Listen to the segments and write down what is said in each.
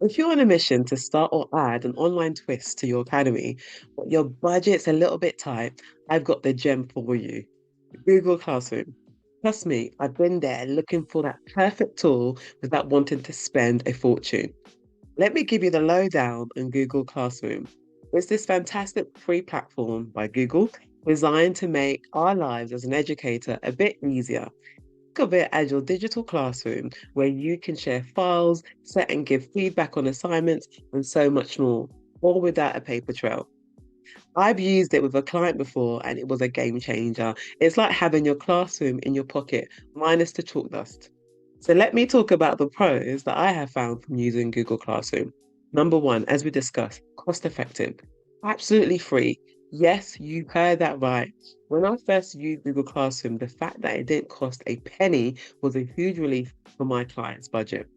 If you're on a mission to start or add an online twist to your academy, but your budget's a little bit tight, I've got the gem for you. Google Classroom. Trust me, I've been there looking for that perfect tool without wanting to spend a fortune. Let me give you the lowdown on Google Classroom. It's this fantastic free platform by Google designed to make our lives as an educator a bit easier. Think of it as your digital classroom where you can share files, set and give feedback on assignments, and so much more, all without a paper trail. I've used it with a client before and it was a game changer. It's like having your classroom in your pocket, minus the chalk dust. So let me talk about the pros that I have found from using Google Classroom. Number one, as we discussed, cost effective, absolutely free. Yes, you heard that right. When I first used Google Classroom, the fact that it didn't cost a penny was a huge relief for my client's budget.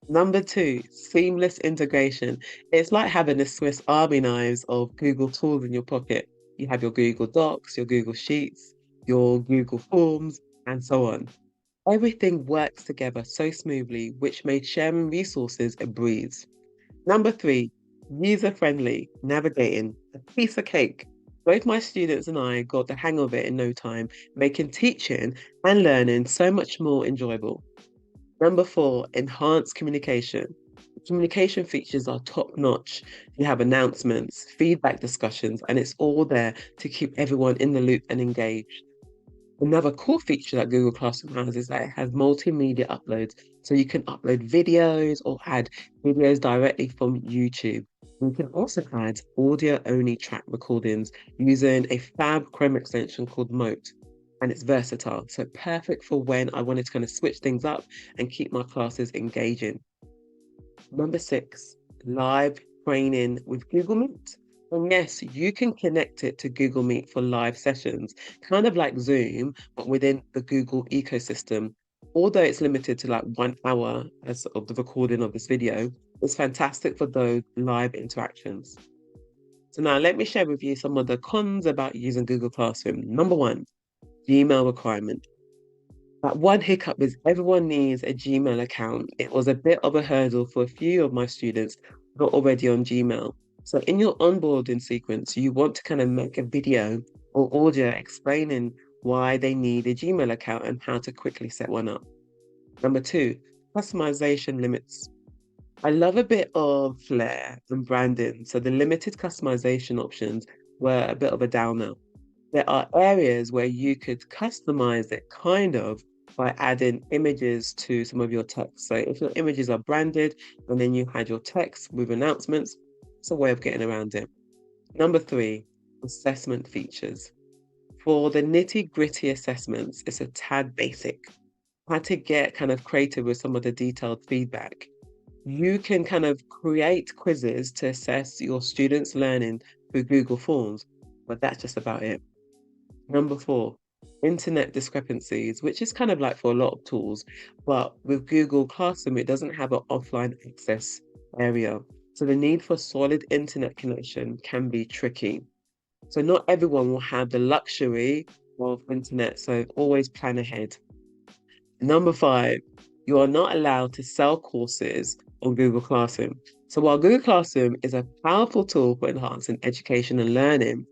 Number two, seamless integration. It's like having the Swiss Army knives of Google tools in your pocket. You have your Google Docs, your Google Sheets, your Google Forms, and so on. Everything works together so smoothly, which made sharing resources a breeze. Number three, user-friendly navigating, a piece of cake. Both my students and I got the hang of it in no time, making teaching and learning so much more enjoyable. Number four, enhanced communication. Communication features are top notch. You have announcements, feedback discussions, and it's all there to keep everyone in the loop and engaged. Another cool feature that Google Classroom has is that it has multimedia uploads. So you can upload videos or add videos directly from YouTube. You can also add audio only track recordings using a fab Chrome extension called Moat. And it's versatile, so perfect for when I wanted to kind of switch things up and keep my classes engaging. Number six, live training with Google Meet. And yes, you can connect it to Google Meet for live sessions, kind of like Zoom, but within the Google ecosystem. Although it's limited to like 1 hour as of the recording of this video, it's fantastic for those live interactions. So now let me share with you some of the cons about using Google Classroom. Number one, Gmail requirement. But one hiccup is everyone needs a Gmail account. It was a bit of a hurdle for a few of my students who are already on Gmail. So in your onboarding sequence, you want to kind of make a video or audio explaining why they need a Gmail account and how to quickly set one up. Number two, customization limits. I love a bit of flair and branding, so the limited customization options were a bit of a downer. There are areas where you could customize it kind of by adding images to some of your text. So if your images are branded and then you had your text with announcements, it's a way of getting around it. Number three, assessment features. For the nitty-gritty assessments, it's a tad basic. I had to get kind of creative with some of the detailed feedback. You can kind of create quizzes to assess your students' learning through Google Forms, but that's just about it. Number four, internet discrepancies, which is kind of like for a lot of tools, but with Google Classroom, it doesn't have an offline access area. So the need for solid internet connection can be tricky. So not everyone will have the luxury of internet, so always plan ahead. Number five, you are not allowed to sell courses on Google Classroom. So while Google Classroom is a powerful tool for enhancing education and learning,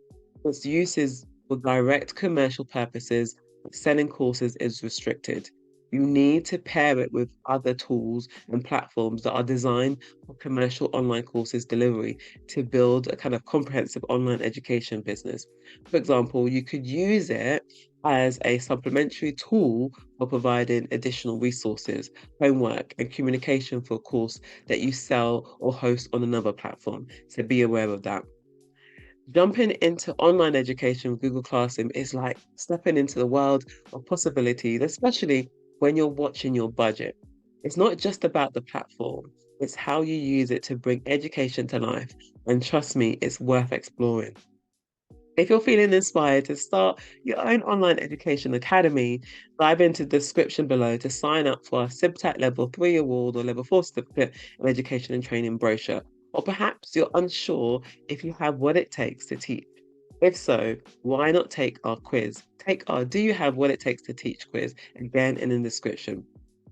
its uses for direct commercial purposes, selling courses is restricted. You need to pair it with other tools and platforms that are designed for commercial online courses delivery to build a kind of comprehensive online education business. For example, you could use it as a supplementary tool for providing additional resources, homework, and communication for a course that you sell or host on another platform. So be aware of that. Jumping into online education with Google Classroom is like stepping into the world of possibilities, especially when you're watching your budget. It's not just about the platform, it's how you use it to bring education to life. And trust me, it's worth exploring. If you're feeling inspired to start your own online education academy, dive into the description below to sign up for our CIBTAC Level 3 award or Level 4 certificate in education and training brochure. Or perhaps you're unsure if you have what it takes to teach. If so, why not take our quiz? Take our Do You Have What It Takes to Teach quiz again in the description.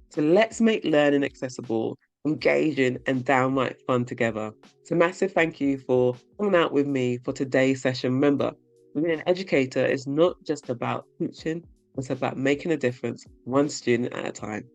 So let's make learning accessible engaging, and downright fun together. So, massive thank you for coming out with me for today's session. Remember, being an educator is not just about teaching, it's about making a difference one student at a time.